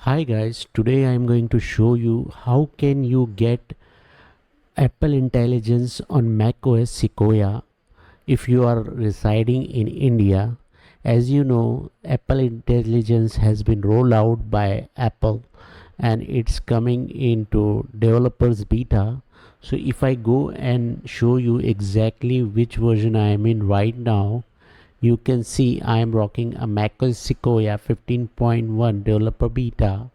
Hi guys, today I am going to show you how can you get Apple Intelligence on macOS Sequoia if you are residing in India. As you know, Apple Intelligence has been rolled out by Apple and it's coming into developers beta. So if I go and show you exactly which version I am in right now, you can see I am rocking a macOS Sequoia 15.1 developer beta.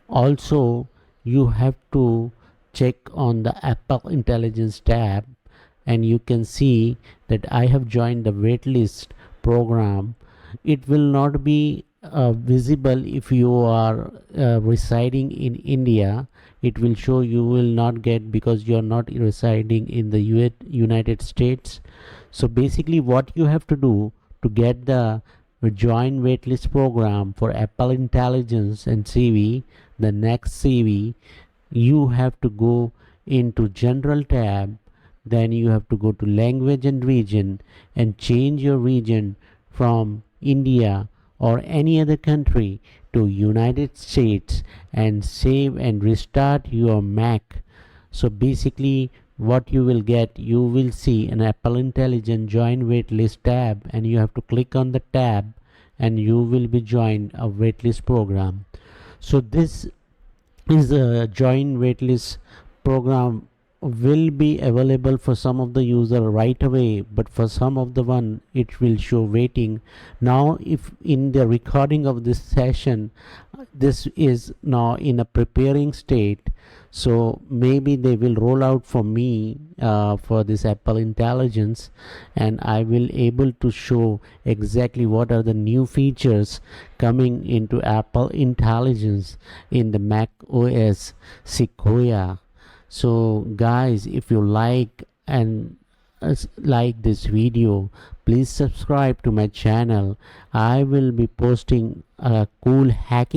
Also, you have to check on the Apple Intelligence tab and you can see that I have joined the waitlist program. It will not be visible if you are residing in India. It will show you will not get because you are not residing in the United States. So basically what you have to do to get the join waitlist program for Apple Intelligence and CV, the next CV, you have to go into general tab, then you have to go to language and region and change your region from India or any other country to United States and save and restart your Mac. So basically what you will get, you will see an Apple Intelligent join waitlist tab and you have to click on the tab and you will be joined a waitlist program. So this is a join waitlist program will be available for some of the user right away, but for some of the one it will show waiting. Now if in the recording of this session this is now in a preparing state, so maybe they will roll out for me for this Apple Intelligence and I will able to show exactly what are the new features coming into Apple Intelligence in the Mac OS Sequoia. So guys, if you like this video, please subscribe to my channel. I will be posting cool hack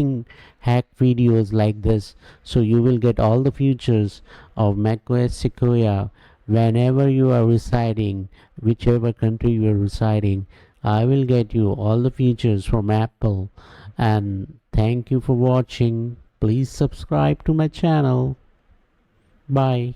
videos like this, so you will get all the features of macOS Sequoia whenever you are residing, whichever country you are residing. I will get you all the features from Apple. And thank you for watching. Please subscribe to my channel. Bye.